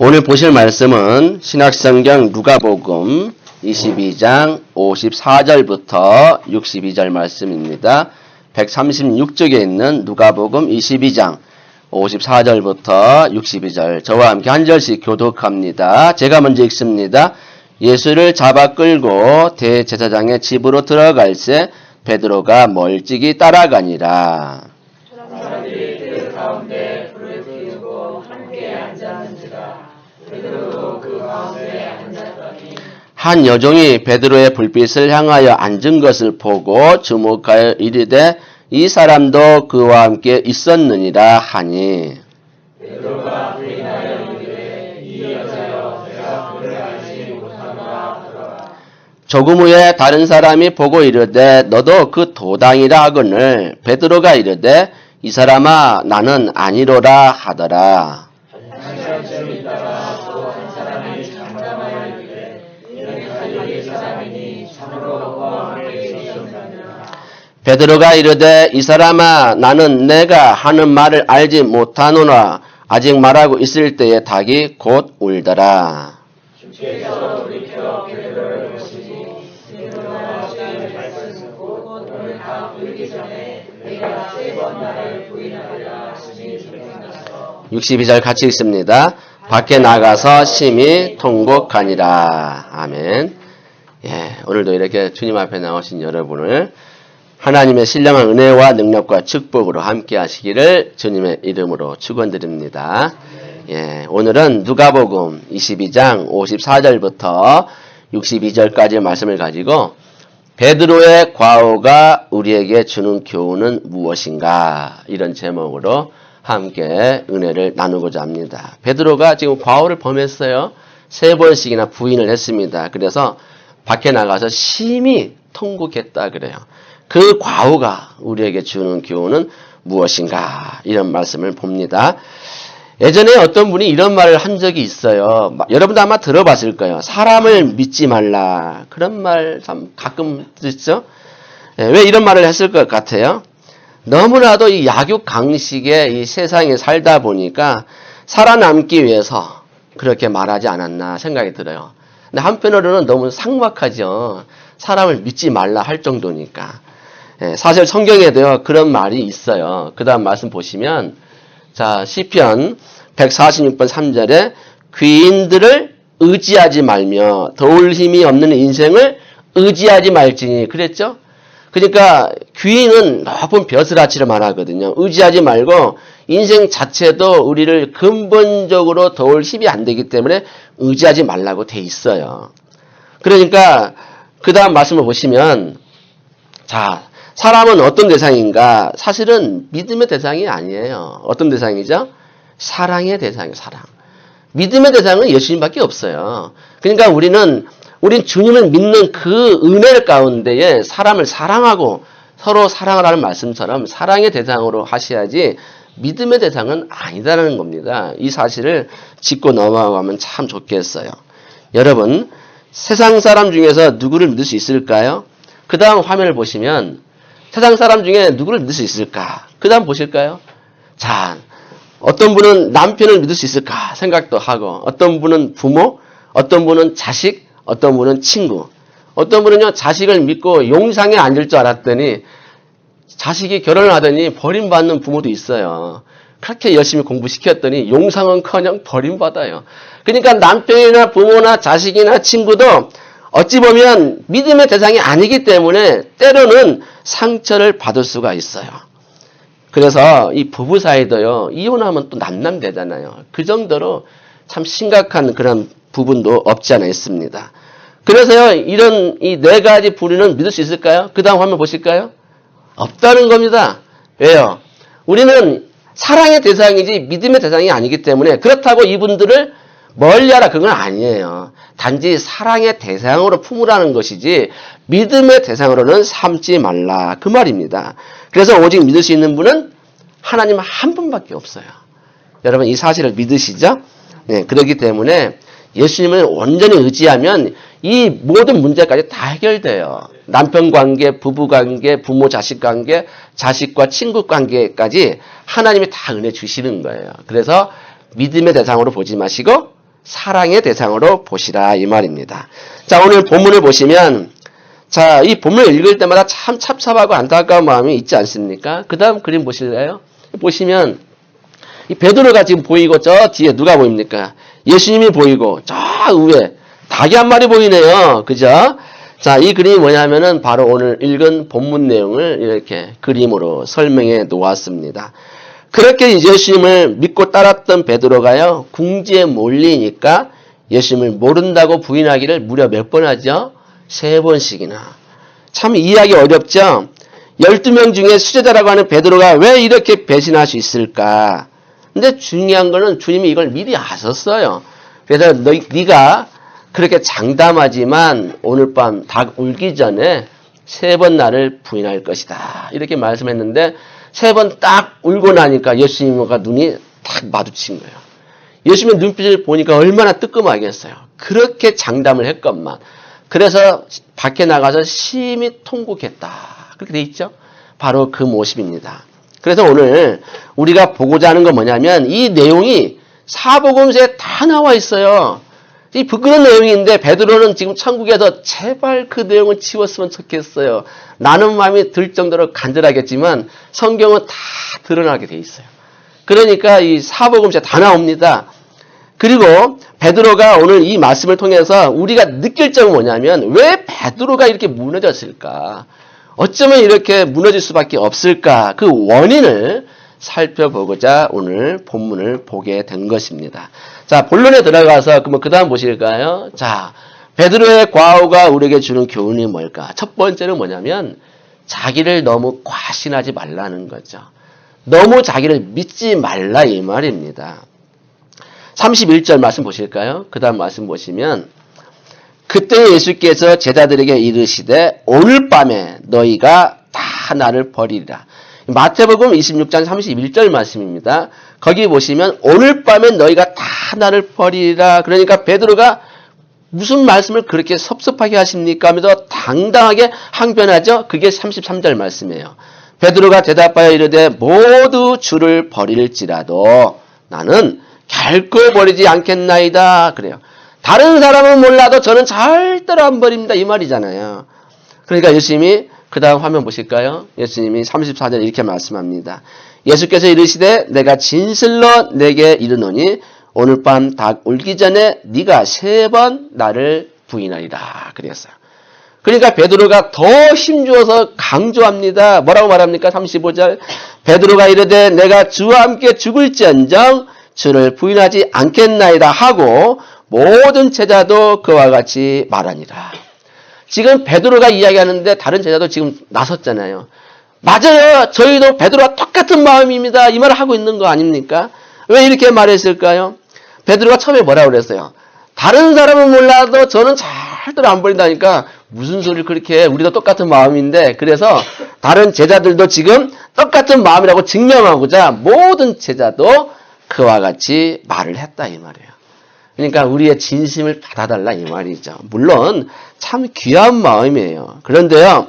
오늘 보실 말씀은 신약성경 누가복음 22장 54절부터 62절 말씀입니다. 136쪽에 있는 누가복음 22장 54절부터 62절 저와 함께 한 절씩 교독합니다. 제가 먼저 읽습니다. 예수를 잡아 끌고 대제사장의 집으로 들어갈새 베드로가 멀찍이 따라가니라. 사람들이 그 가운데 불을 피우고 함께 앉았는지라. 베드로도 그 가운데 앉았더니 한 여종이 베드로의 불빛을 향하여 앉은 것을 보고 주목하여 이르되 이 사람도 그와 함께 있었느니라 하니 베드로가 부인하여 이르되 이 여자여 내가 그를 알지 못하노라 하더라. 조금 후에 다른 사람이 보고 이르되 너도 그 도당이라 하거늘 베드로가 이르되 이 사람아 나는 아니로라 하더라. 한시간쯤 있다가 또 한 사람이 장담하여 이르되 이는 갈릴리 사람이니 참으로 그와 함께 있었느니라. 베드로가 이르되 이 사람아 나는 내가 하는 말을 알지 못하노라. 아직 말하고 있을 때에 닭이 곧 울더라. 주께서 돌이켜 베드로를 보시니 베드로가 어제 말씀 곧 오늘 다 울기 전에 내가 3번 나를 부인하리라 하시니 생각나서 62절 같이 읽습니다. 밖에 나가서 심히 통곡하니라. 아멘. 예, 오늘도 이렇게 주님 앞에 나오신 여러분을 하나님의 신령한 은혜와 능력과 축복으로 함께 하시기를 주님의 이름으로 축원드립니다. 예, 오늘은 누가복음 22장 54절부터 62절까지의 말씀을 가지고 베드로의 과오가 우리에게 주는 교훈은 무엇인가 이런 제목으로 함께 은혜를 나누고자 합니다. 베드로가 지금 과오를 범했어요. 3번씩이나 부인을 했습니다. 그래서 밖에 나가서 심히 통곡했다 그래요. 그 과오가 우리에게 주는 교훈은 무엇인가 이런 말씀을 봅니다. 예전에 어떤 분이 이런 말을 한 적이 있어요. 여러분도 아마 들어봤을 거예요. 사람을 믿지 말라. 그런 말 참 가끔 듣죠. 왜 이런 말을 했을 것 같아요? 너무나도 이 약육강식에 이 세상에 살다 보니까 살아남기 위해서 그렇게 말하지 않았나 생각이 들어요. 근데 한편으로는 너무 삭막하죠. 사람을 믿지 말라 할 정도니까. 사실 성경에도요 그런 말이 있어요. 그 다음 말씀 보시면 자 시편 146번 3절에 귀인들을 의지하지 말며 도울 힘이 없는 인생을 의지하지 말지니 그랬죠? 그러니까 귀인은 높은 벼슬아치를 말하거든요. 의지하지 말고 인생 자체도 우리를 근본적으로 도울 힘이 안 되기 때문에 의지하지 말라고 돼 있어요. 그러니까 그 다음 말씀을 보시면 자 사람은 어떤 대상인가? 사실은 믿음의 대상이 아니에요. 어떤 대상이죠? 사랑의 대상이에요. 사랑. 믿음의 대상은 예수님밖에 없어요. 그러니까 우린 주님을 믿는 그 은혜 가운데에 사람을 사랑하고 서로 사랑하라는 말씀처럼 사랑의 대상으로 하셔야지 믿음의 대상은 아니다라는 겁니다. 이 사실을 짚고 넘어가면 참 좋겠어요. 여러분, 세상 사람 중에서 누구를 믿을 수 있을까요? 그 다음 화면을 보시면 세상 사람 중에 누구를 믿을 수 있을까? 그 다음 보실까요? 자, 어떤 분은 남편을 믿을 수 있을까 생각도 하고 어떤 분은 부모, 어떤 분은 자식, 어떤 분은 친구, 어떤 분은요 자식을 믿고 용상에 앉을 줄 알았더니 자식이 결혼을 하더니 버림받는 부모도 있어요. 그렇게 열심히 공부시켰더니 용상은커녕 버림받아요. 그러니까 남편이나 부모나 자식이나 친구도 어찌 보면 믿음의 대상이 아니기 때문에 때로는 상처를 받을 수가 있어요. 그래서 이 부부 사이도요 이혼하면 또 남남되잖아요. 그 정도로 참 심각한 그런 부분도 없지 않아 있습니다. 그래서요 이런 이 4가지 부류는 믿을 수 있을까요? 그 다음 화면 보실까요? 없다는 겁니다. 왜요? 우리는 사랑의 대상이지 믿음의 대상이 아니기 때문에 그렇다고 이분들을 멀리하라 그건 아니에요. 단지 사랑의 대상으로 품으라는 것이지 믿음의 대상으로는 삼지 말라 그 말입니다. 그래서 오직 믿을 수 있는 분은 하나님 한 분밖에 없어요. 여러분 이 사실을 믿으시죠? 네, 그렇기 때문에 예수님을 온전히 의지하면 이 모든 문제까지 다 해결돼요. 남편 관계, 부부 관계, 부모 자식 관계, 자식과 친구 관계까지 하나님이 다 은혜 주시는 거예요. 그래서 믿음의 대상으로 보지 마시고 사랑의 대상으로 보시라 이 말입니다. 자, 오늘 본문을 보시면 자, 이 본문을 읽을 때마다 참 찹찹하고 안타까운 마음이 있지 않습니까? 그 다음 그림 보실래요? 보시면 이 베드로가 지금 보이고 저 뒤에 누가 보입니까? 예수님이 보이고 저 위에 닭이 한 마리 보이네요. 그죠? 자, 이 그림이 뭐냐면은 바로 오늘 읽은 본문 내용을 이렇게 그림으로 설명해 놓았습니다. 그렇게 예수님을 믿고 따랐던 베드로가요, 궁지에 몰리니까 예수님을 모른다고 부인하기를 무려 몇 번 하죠? 3번씩이나. 참 이해하기 어렵죠? 12명 중에 수제자라고 하는 베드로가 왜 이렇게 배신할 수 있을까? 근데 중요한 거는 주님이 이걸 미리 아셨어요. 그래서 네가 그렇게 장담하지만 오늘 밤 닭 울기 전에 3번 나를 부인할 것이다. 이렇게 말씀했는데 3번 딱 울고 나니까 예수님과 눈이 딱 마주친 거예요. 예수님의 눈빛을 보니까 얼마나 뜨끔하겠어요. 그렇게 장담을 했건만. 그래서 밖에 나가서 심히 통곡했다. 그렇게 돼 있죠? 바로 그 모습입니다. 그래서 오늘 우리가 보고자 하는 건 뭐냐면 이 내용이 사복음서에 다 나와 있어요. 이 부끄러운 내용인데 베드로는 지금 천국에서 제발 그 내용을 지웠으면 좋겠어요. 나는 마음이 들 정도로 간절하겠지만 성경은 다 드러나게 돼 있어요. 그러니까 이 사복음서에 다 나옵니다. 그리고 베드로가 오늘 이 말씀을 통해서 우리가 느낄 점은 뭐냐면 왜 베드로가 이렇게 무너졌을까? 어쩌면 이렇게 무너질 수밖에 없을까? 그 원인을 살펴보고자 오늘 본문을 보게 된 것입니다. 자, 본론에 들어가서 그 다음 보실까요? 자, 베드로의 과오가 우리에게 주는 교훈이 뭘까? 첫 번째는 뭐냐면 자기를 너무 과신하지 말라는 거죠. 너무 자기를 믿지 말라 이 말입니다. 31절 말씀 보실까요? 그 다음 말씀 보시면 그때 예수께서 제자들에게 이르시되 오늘 밤에 너희가 다 나를 버리리라. 마태복음 26장 31절 말씀입니다. 거기 보시면 오늘 밤에 너희가 다 나를 버리리라. 그러니까 베드로가 무슨 말씀을 그렇게 섭섭하게 하십니까? 하면서 당당하게 항변하죠. 그게 33절 말씀이에요. 베드로가 대답하여 이르되 모두 주를 버릴지라도 나는 결코 버리지 않겠나이다. 그래요. 다른 사람은 몰라도 저는 절대로 안 버립니다. 이 말이잖아요. 그러니까 예수님이 그 다음 화면 보실까요? 예수님이 34절 이렇게 말씀합니다. 예수께서 이르시되 내가 진실로 내게 이르노니 오늘 밤 닭 울기 전에 네가 3번 나를 부인하리라. 그랬어요. 그러니까 베드로가 더 힘주어서 강조합니다. 뭐라고 말합니까? 35절 베드로가 이르되 내가 주와 함께 죽을지언정 주를 부인하지 않겠나이다 하고 모든 제자도 그와 같이 말하니라. 지금 베드로가 이야기하는데 다른 제자도 지금 나섰잖아요. 맞아요. 저희도 베드로와 똑같은 마음입니다. 이 말을 하고 있는 거 아닙니까? 왜 이렇게 말했을까요? 베드로가 처음에 뭐라고 그랬어요? 다른 사람은 몰라도 저는 절대로 안 버린다니까 무슨 소리를 그렇게 해. 우리도 똑같은 마음인데 그래서 다른 제자들도 지금 똑같은 마음이라고 증명하고자 모든 제자도 그와 같이 말을 했다 이 말이에요. 그러니까 우리의 진심을 받아달라 이 말이죠. 물론 참 귀한 마음이에요. 그런데요.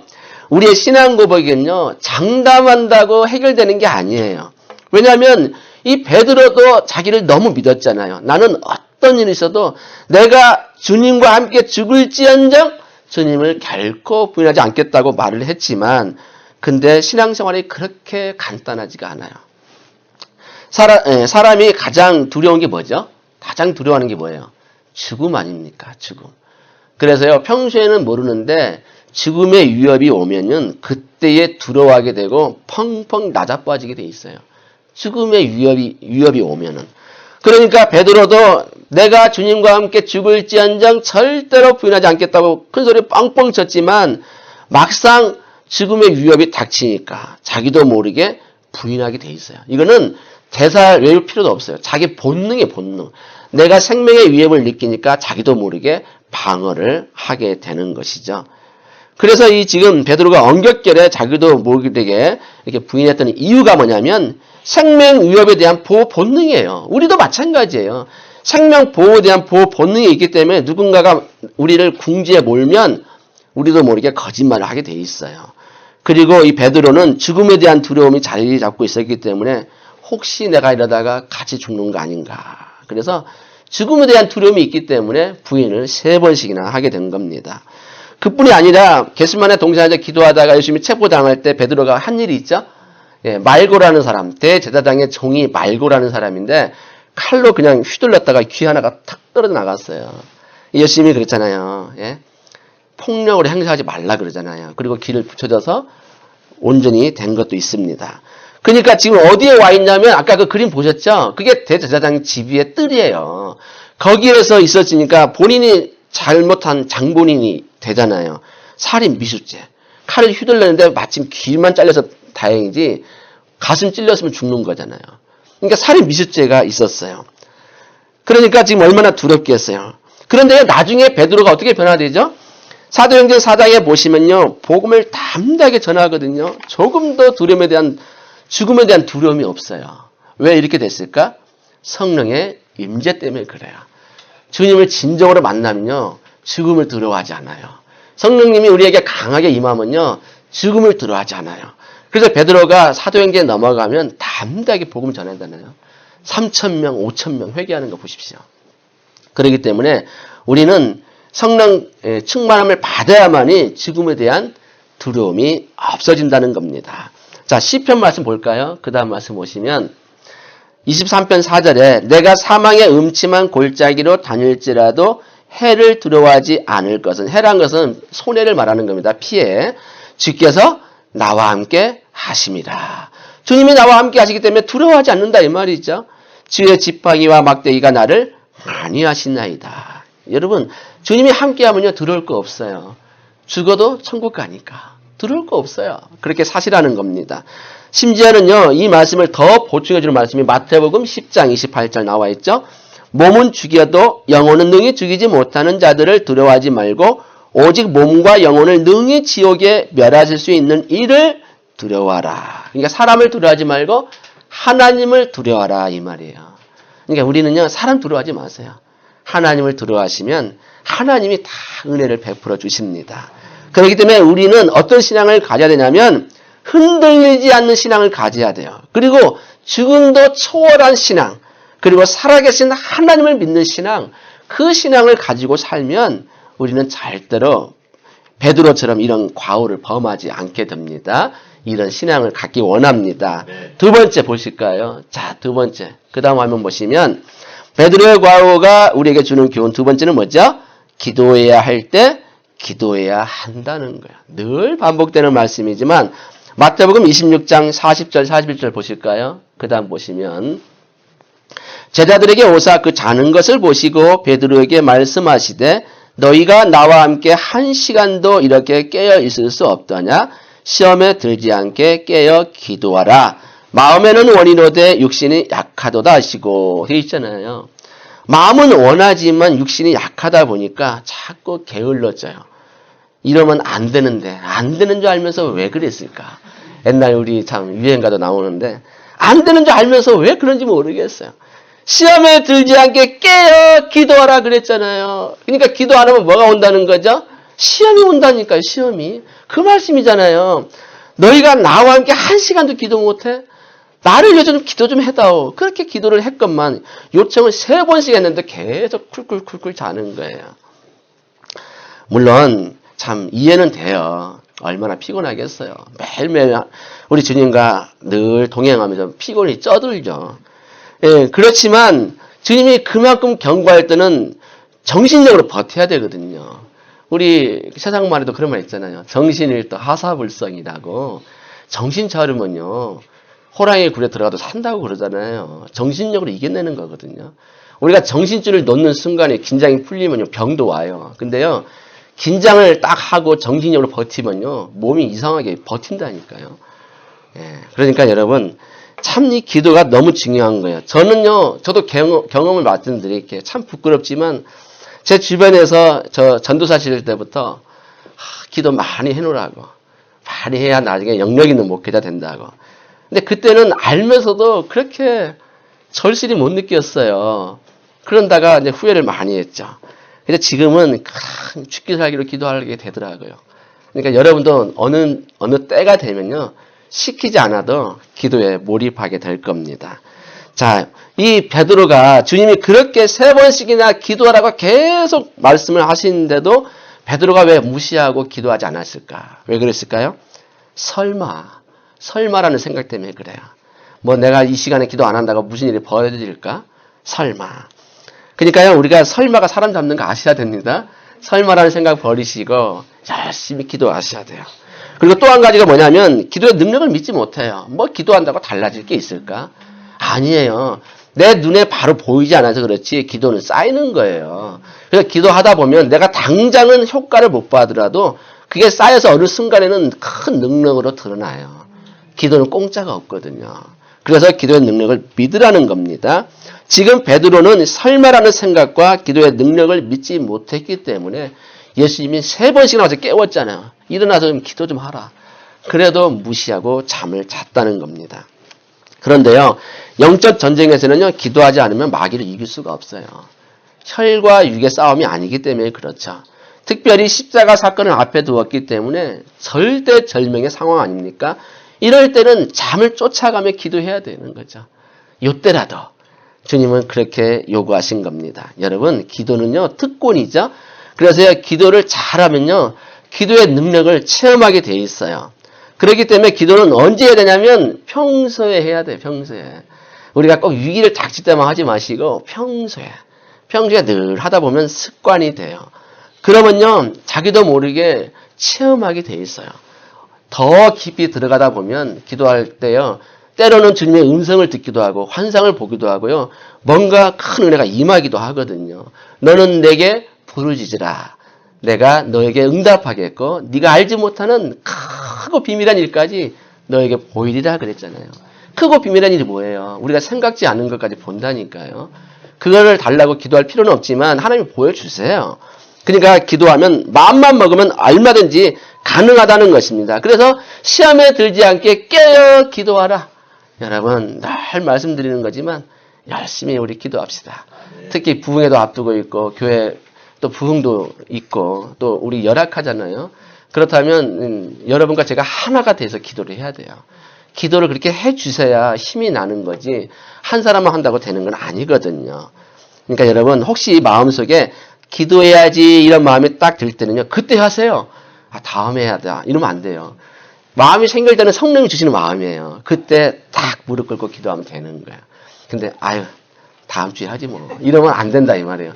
우리의 신앙 고백은요. 장담한다고 해결되는 게 아니에요. 왜냐하면 이 베드로도 자기를 너무 믿었잖아요. 나는 어떤 일이 있어도 내가 주님과 함께 죽을지언정 주님을 결코 부인하지 않겠다고 말을 했지만 근데 신앙생활이 그렇게 간단하지가 않아요. 사람이 가장 두려운 게 뭐죠? 가장 두려워하는 게 뭐예요? 죽음 아닙니까? 죽음. 그래서요, 평소에는 모르는데 죽음의 위협이 오면은 그때에 두려워하게 되고 펑펑 낮아빠지게 돼 있어요. 죽음의 위협이 오면은. 그러니까 베드로도 내가 주님과 함께 죽을지언정 절대로 부인하지 않겠다고 큰 소리 뻥뻥 쳤지만 막상 죽음의 위협이 닥치니까 자기도 모르게 부인하게 돼 있어요. 이거는 대사 외울 필요도 없어요. 자기 본능의 본능. 내가 생명의 위협을 느끼니까 자기도 모르게 방어를 하게 되는 것이죠. 그래서 이 지금 베드로가 언격결에 자기도 모르게 이렇게 부인했던 이유가 뭐냐면 생명 위협에 대한 보호 본능이에요. 우리도 마찬가지예요. 생명 보호에 대한 보호 본능이 있기 때문에 누군가가 우리를 궁지에 몰면 우리도 모르게 거짓말을 하게 돼 있어요. 그리고 이 베드로는 죽음에 대한 두려움이 자리 잡고 있었기 때문에 혹시 내가 이러다가 같이 죽는 거 아닌가. 그래서 죽음에 대한 두려움이 있기 때문에 부인을 3번씩이나 하게 된 겁니다. 그뿐이 아니라 게스만의 동산에서 기도하다가 예수님이 체포당할 때 베드로가 한 일이 있죠. 예, 말고라는 사람, 대제사장의 종이 말고라는 사람인데 칼로 그냥 휘둘렀다가 귀 하나가 탁 떨어져 나갔어요. 예수님이 그랬잖아요. 예? 폭력으로 행사하지 말라 그러잖아요. 그리고 귀를 붙여줘서 온전히 된 것도 있습니다. 그러니까 지금 어디에 와 있냐면 아까 그 그림 보셨죠? 그게 대제사장 집 위의 뜰이에요. 거기에서 있었으니까 본인이 잘못한 장본인이 되잖아요. 살인 미수죄. 칼을 휘둘렀는데 마침 귀만 잘려서 다행이지 가슴 찔렸으면 죽는 거잖아요. 그러니까 살인 미수죄가 있었어요. 그러니까 지금 얼마나 두렵겠어요. 그런데 나중에 베드로가 어떻게 변화되죠? 사도행전 4장에 보시면요. 복음을 담대하게 전하거든요. 조금 더 죽음에 대한 두려움이 없어요. 왜 이렇게 됐을까? 성령의 임재 때문에 그래요. 주님을 진정으로 만나면요. 죽음을 두려워하지 않아요. 성령님이 우리에게 강하게 임하면요. 죽음을 두려워하지 않아요. 그래서 베드로가 사도행전에 넘어가면 담대하게 복음 전하잖아요. 3,000명, 5,000명 회개하는 거 보십시오. 그렇기 때문에 우리는 성령 충만함을 받아야만이 죽음에 대한 두려움이 없어진다는 겁니다. 자, 시편 말씀 볼까요? 그 다음 말씀 보시면 23편 4절에 내가 사망의 음침한 골짜기로 다닐지라도 해를 두려워하지 않을 것은, 해란 것은 손해를 말하는 겁니다. 피해. 주께서 나와 함께 하심이라. 주님이 나와 함께 하시기 때문에 두려워하지 않는다 이 말이죠. 주의 지팡이와 막대기가 나를 안위하시나이다. 여러분, 주님이 함께하면요 두려울 거 없어요. 죽어도 천국 가니까 두려울 거 없어요. 그렇게 사시라는 겁니다. 심지어는요 이 말씀을 더 보충해주는 말씀이 마태복음 10장 28절 나와 있죠. 몸은 죽여도 영혼은 능히 죽이지 못하는 자들을 두려워하지 말고 오직 몸과 영혼을 능히 지옥에 멸하실 수 있는 이를 두려워하라. 그러니까 사람을 두려워하지 말고 하나님을 두려워하라 이 말이에요. 그러니까 우리는요 사람 두려워하지 마세요. 하나님을 두려워하시면 하나님이 다 은혜를 베풀어 주십니다. 그렇기 때문에 우리는 어떤 신앙을 가져야 되냐면 흔들리지 않는 신앙을 가져야 돼요. 그리고 죽음도 초월한 신앙, 그리고 살아계신 하나님을 믿는 신앙, 그 신앙을 가지고 살면 우리는 절대로 베드로처럼 이런 과오를 범하지 않게 됩니다. 이런 신앙을 갖기 원합니다. 두 번째 보실까요? 자, 두 번째. 그 다음 화면 보시면 베드로의 과오가 우리에게 주는 교훈 두 번째는 뭐죠? 기도해야 할 때 기도해야 한다는 거야. 늘 반복되는 말씀이지만 마태복음 26장 40절 41절 보실까요? 그 다음 보시면 제자들에게 오사 그 자는 것을 보시고 베드로에게 말씀하시되 너희가 나와 함께 1시간도 이렇게 깨어 있을 수 없더냐? 시험에 들지 않게 깨어 기도하라. 마음에는 원이로되 육신이 약하도다 하시고 되어 있잖아요. 마음은 원하지만 육신이 약하다 보니까 자꾸 게을러져요. 이러면 안 되는데 안 되는 줄 알면서 왜 그랬을까? 옛날 우리 참 유행가도 나오는데 안 되는 줄 알면서 왜 그런지 모르겠어요. 시험에 들지 않게 깨어 기도하라 그랬잖아요. 그러니까 기도 안 하면 뭐가 온다는 거죠? 시험이 온다니까요. 시험이. 그 말씀이잖아요. 너희가 나와 함께 1시간도 기도 못해? 나를 위해서 좀 기도 좀 해다오. 그렇게 기도를 했건만 요청을 3번씩 했는데 계속 쿨쿨쿨쿨 자는 거예요. 물론 참 이해는 돼요. 얼마나 피곤하겠어요. 매일매일 우리 주님과 늘 동행하면서 피곤이 쪄들죠. 예, 그렇지만 주님이 그만큼 경고할 때는 정신력으로 버텨야 되거든요. 우리 세상 말에도 그런 말 있잖아요. 정신일도 하사불성이라고. 정신 차리면요. 호랑이 굴에 들어가도 산다고 그러잖아요. 정신력으로 이겨내는 거거든요. 우리가 정신줄을 놓는 순간에 긴장이 풀리면요. 병도 와요. 근데요. 긴장을 딱 하고 정신력으로 버티면요. 몸이 이상하게 버틴다니까요. 예, 그러니까 여러분 참 이 기도가 너무 중요한 거예요. 저는요. 저도 경험을 말씀드릴게요. 참 부끄럽지만 제 주변에서 저 전도사 실 때부터 기도 많이 해놓으라고. 많이 해야 나중에 영역 있는 목회자 된다고. 근데 그때는 알면서도 그렇게 절실히 못 느꼈어요. 그런다가 이제 후회를 많이 했죠. 근데 지금은 죽기 살기로 기도하게 되더라고요. 그러니까 여러분도 어느 때가 되면요. 시키지 않아도 기도에 몰입하게 될 겁니다. 자, 이 베드로가 주님이 그렇게 3번씩이나 기도하라고 계속 말씀을 하시는데도 베드로가 왜 무시하고 기도하지 않았을까? 왜 그랬을까요? 설마라는 생각 때문에 그래요. 뭐 내가 이 시간에 기도 안 한다고 무슨 일이 벌어질까? 설마. 그러니까요, 우리가 설마가 사람 잡는 거 아셔야 됩니다. 설마라는 생각 버리시고 열심히 기도하셔야 돼요. 그리고 또 한 가지가 뭐냐면 기도의 능력을 믿지 못해요. 뭐 기도한다고 달라질 게 있을까? 아니에요. 내 눈에 바로 보이지 않아서 그렇지 기도는 쌓이는 거예요. 그래서 기도하다 보면 내가 당장은 효과를 못 받더라도 그게 쌓여서 어느 순간에는 큰 능력으로 드러나요. 기도는 공짜가 없거든요. 그래서 기도의 능력을 믿으라는 겁니다. 지금 베드로는 설마라는 생각과 기도의 능력을 믿지 못했기 때문에 예수님이 3번씩이나 와서 깨웠잖아요. 일어나서 좀 기도 좀 하라. 그래도 무시하고 잠을 잤다는 겁니다. 그런데요, 영적 전쟁에서는요, 기도하지 않으면 마귀를 이길 수가 없어요. 혈과 육의 싸움이 아니기 때문에 그렇죠. 특별히 십자가 사건을 앞에 두었기 때문에 절대절명의 상황 아닙니까? 이럴 때는 잠을 쫓아가며 기도해야 되는 거죠. 이때라도 주님은 그렇게 요구하신 겁니다. 여러분, 기도는요, 특권이죠. 그래서 기도를 잘하면요, 기도의 능력을 체험하게 돼 있어요. 그렇기 때문에 기도는 언제 해야 되냐면 평소에 해야 돼요. 평소에. 우리가 꼭 위기를 닥칠 때만 하지 마시고 평소에 늘 하다 보면 습관이 돼요. 그러면요, 자기도 모르게 체험하게 돼 있어요. 더 깊이 들어가다 보면 기도할 때요, 때로는 주님의 음성을 듣기도 하고 환상을 보기도 하고요, 뭔가 큰 은혜가 임하기도 하거든요. 너는 내게 부르짖으라. 내가 너에게 응답하겠고 네가 알지 못하는 크고 비밀한 일까지 너에게 보이리라 그랬잖아요. 크고 비밀한 일이 뭐예요? 우리가 생각지 않은 것까지 본다니까요. 그거를 달라고 기도할 필요는 없지만 하나님이 보여주세요. 그러니까 기도하면 마음만 먹으면 얼마든지 가능하다는 것입니다. 그래서 시험에 들지 않게 깨어 기도하라. 여러분, 늘 말씀드리는 거지만 열심히 우리 기도합시다. 특히 부흥회도 앞두고 있고 교회 또 부흥도 있고 또 우리 열악하잖아요. 그렇다면 여러분과 제가 하나가 돼서 기도를 해야 돼요. 기도를 그렇게 해주셔야 힘이 나는 거지 한 사람만 한다고 되는 건 아니거든요. 그러니까 여러분, 혹시 마음속에 기도해야지 이런 마음이 딱 들 때는요, 그때 하세요. 다음에 해야 돼. 이러면 안 돼요. 마음이 생길 때는 성령이 주시는 마음이에요. 그때 딱 무릎 꿇고 기도하면 되는 거예요. 근데 다음 주에 하지 뭐. 이러면 안 된다 이 말이에요.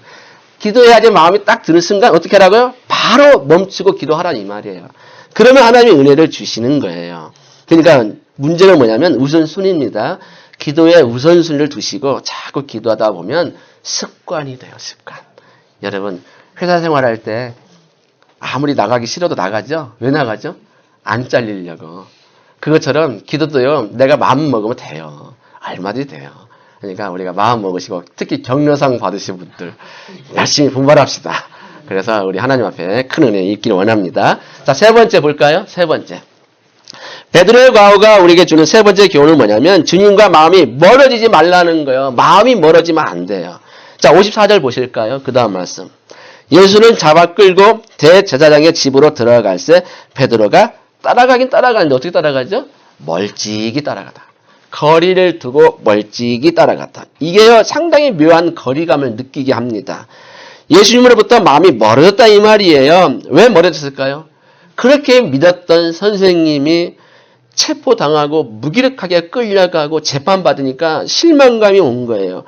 기도해야지 마음이 딱 드는 순간 어떻게 하라고요? 바로 멈추고 기도하라는 이 말이에요. 그러면 하나님이 은혜를 주시는 거예요. 그러니까 문제는 뭐냐면 우선순위입니다. 기도에 우선순위를 두시고 자꾸 기도하다 보면 습관이 돼요. 습관. 여러분, 회사 생활할 때 아무리 나가기 싫어도 나가죠? 왜 나가죠? 안 잘리려고. 그것처럼 기도도요, 내가 마음 먹으면 돼요. 얼마든지 돼요. 그러니까 우리가 마음 먹으시고 특히 격려상 받으신 분들 열심히 분발합시다. 그래서 우리 하나님 앞에 큰 은혜 있기를 원합니다. 자, 3번째 볼까요? 3번째. 베드로의 과오가 우리에게 주는 3번째 교훈은 뭐냐면 주님과 마음이 멀어지지 말라는 거예요. 마음이 멀어지면 안 돼요. 자, 54절 보실까요? 그 다음 말씀. 예수는 잡아 끌고 대제사장의 집으로 들어갈새 베드로가 따라가긴 따라가는데 어떻게 따라가죠? 멀찍이 따라가다. 거리를 두고 멀찍이 따라갔다. 이게요, 상당히 묘한 거리감을 느끼게 합니다. 예수님으로부터 마음이 멀어졌다 이 말이에요. 왜 멀어졌을까요? 그렇게 믿었던 선생님이 체포당하고 무기력하게 끌려가고 재판받으니까 실망감이 온 거예요.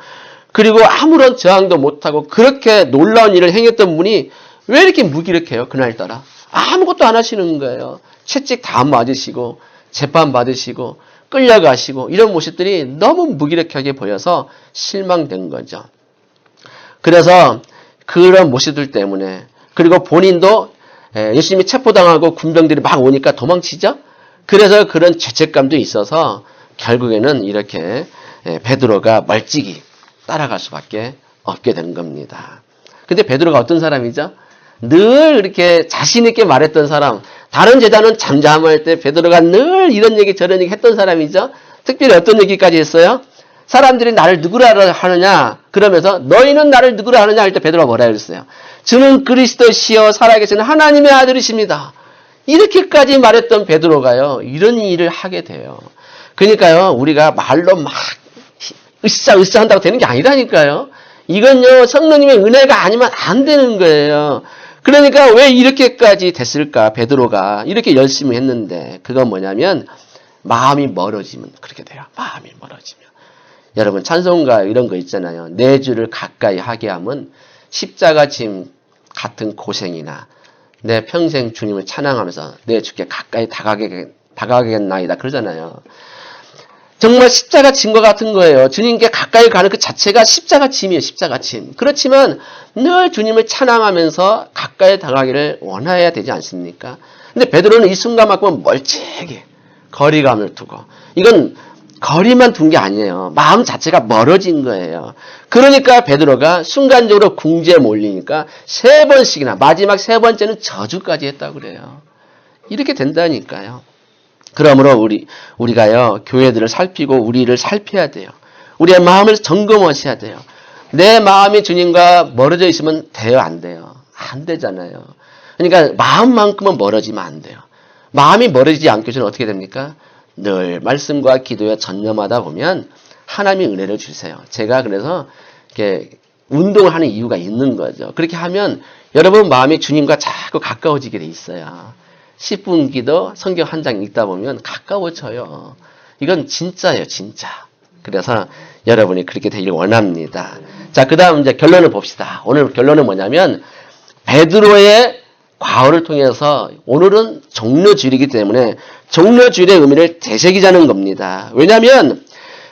그리고 아무런 저항도 못하고 그렇게 놀라운 일을 행했던 분이 왜 이렇게 무기력해요? 그날따라. 아무것도 안 하시는 거예요. 채찍 다 맞으시고 재판받으시고 끌려가시고 이런 모습들이 너무 무기력하게 보여서 실망된 거죠. 그래서 그런 모습들 때문에, 그리고 본인도 예수님이 체포당하고 군병들이 막 오니까 도망치죠. 그래서 그런 죄책감도 있어서 결국에는 이렇게 베드로가 멀찍이 따라갈 수밖에 없게 된 겁니다. 근데 베드로가 어떤 사람이죠? 늘 이렇게 자신 있게 말했던 사람. 다른 제자는 잠잠할 때 베드로가 늘 이런 얘기 저런 얘기 했던 사람이죠. 특별히 어떤 얘기까지 했어요? 사람들이 나를 누구라 하느냐 그러면서 너희는 나를 누구라 하느냐 할 때 베드로가 뭐라 그랬어요? 주는 그리스도시여 살아계신 하나님의 아들이십니다. 이렇게까지 말했던 베드로가요, 이런 일을 하게 돼요. 그러니까요, 우리가 말로 막 으쌰으쌰 한다고 되는 게 아니라니까요. 이건요, 성령님의 은혜가 아니면 안 되는 거예요. 그러니까 왜 이렇게까지 됐을까? 베드로가 이렇게 열심히 했는데 그건 뭐냐면 마음이 멀어지면 그렇게 돼요. 마음이 멀어지면. 여러분 찬송가 이런 거 있잖아요. 내 주를 가까이 하게 하면 십자가 짐 같은 고생이나 내 평생 주님을 찬양하면서 내 주께 가까이 다가가겠나이다 그러잖아요. 정말 십자가 짐과 같은 거예요. 주님께 가까이 가는 그 자체가 십자가 짐이에요. 십자가 짐. 그렇지만 늘 주님을 찬양하면서 가까이 다가가기를 원해야 되지 않습니까? 근데 베드로는 이 순간만큼은 멀찍이 거리감을 두고 이건 거리만 둔 게 아니에요. 마음 자체가 멀어진 거예요. 그러니까 베드로가 순간적으로 궁지에 몰리니까 3번씩이나 마지막 3번째는 저주까지 했다고 그래요. 이렇게 된다니까요. 그러므로 우리가요, 교회들을 살피고 우리를 살펴야 돼요. 우리의 마음을 점검하셔야 돼요. 내 마음이 주님과 멀어져 있으면 돼요, 안 돼요? 안 되잖아요. 그러니까 마음만큼은 멀어지면 안 돼요. 마음이 멀어지지 않기 전에 어떻게 됩니까? 늘 말씀과 기도에 전념하다 보면 하나님이 은혜를 주세요. 제가 그래서 이렇게 운동을 하는 이유가 있는 거죠. 그렇게 하면 여러분 마음이 주님과 자꾸 가까워지게 돼 있어요. 10분 기도 성경 한 장 읽다 보면 가까워져요. 이건 진짜예요, 진짜. 그래서 여러분이 그렇게 되길 원합니다. 자, 그 다음 이제 결론을 봅시다. 오늘 결론은 뭐냐면 베드로의 과오를 통해서 오늘은 종료주일이기 때문에 종료주일의 의미를 되새기자는 겁니다. 왜냐하면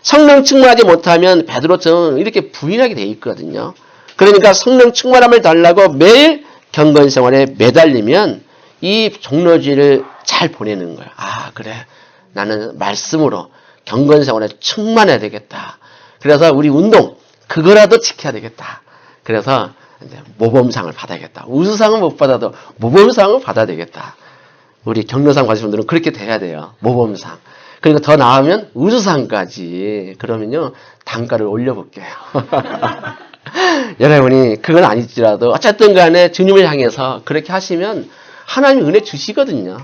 성령 충만하지 못하면 베드로처럼 이렇게 부인하게 돼 있거든요. 그러니까 성령 충만함을 달라고 매일 경건 생활에 매달리면 이 종료주일을 잘 보내는 거예요. 아, 그래. 나는 말씀으로 경건 생활에 충만해야 되겠다. 그래서 우리 운동 그거라도 지켜야 되겠다. 그래서 이제 모범상을 받아야겠다. 우수상은 못 받아도 모범상을 받아야 되겠다. 우리 경로상 받으신 분들은 그렇게 돼야 돼요. 모범상. 그러니까 더 나으면 우수상까지. 그러면요 단가를 올려볼게요. 여러분이 그건 아닐지라도 어쨌든 간에 주님을 향해서 그렇게 하시면 하나님이 은혜 주시거든요.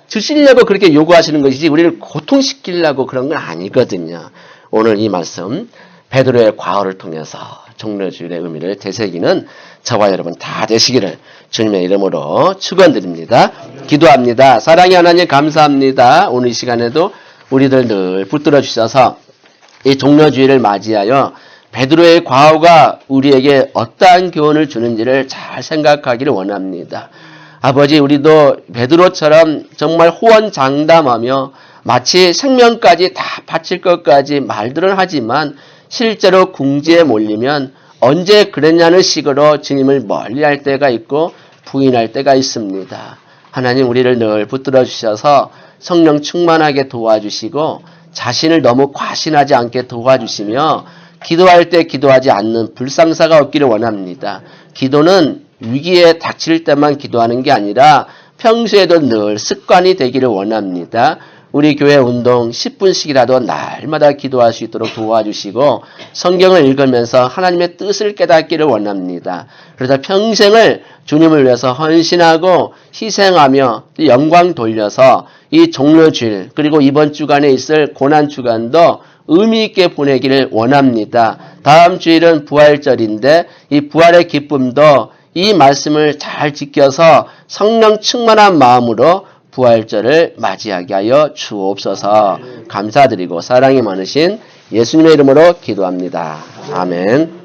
주시려고 그렇게 요구하시는 것이지 우리를 고통시키려고 그런 건 아니거든요. 오늘 이 말씀 베드로의 과오를 통해서 종료주일의 의미를 되새기는 저와 여러분 다 되시기를 주님의 이름으로 축원드립니다. 기도합니다. 사랑의 하나님 감사합니다. 오늘 이 시간에도 우리들 늘 붙들어 주셔서 이 종료주일을 맞이하여 베드로의 과오가 우리에게 어떠한 교훈을 주는지를 잘 생각하기를 원합니다. 아버지, 우리도 베드로처럼 정말 호언장담하며 마치 생명까지 다 바칠 것까지 말들은 하지만 실제로 궁지에 몰리면 언제 그랬냐는 식으로 주님을 멀리할 때가 있고 부인할 때가 있습니다. 하나님, 우리를 늘 붙들어 주셔서 성령 충만하게 도와주시고 자신을 너무 과신하지 않게 도와주시며 기도할 때 기도하지 않는 불상사가 없기를 원합니다. 기도는 위기에 닥칠 때만 기도하는 게 아니라 평소에도 늘 습관이 되기를 원합니다. 우리 교회 운동 10분씩이라도 날마다 기도할 수 있도록 도와주시고 성경을 읽으면서 하나님의 뜻을 깨닫기를 원합니다. 그래서 평생을 주님을 위해서 헌신하고 희생하며 영광 돌려서 이 종료주일 그리고 이번 주간에 있을 고난주간도 의미 있게 보내기를 원합니다. 다음 주일은 부활절인데 이 부활의 기쁨도 이 말씀을 잘 지켜서 성령 충만한 마음으로 부활절을 맞이하게 하여 주옵소서. 감사드리고 사랑이 많으신 예수님의 이름으로 기도합니다. 아멘.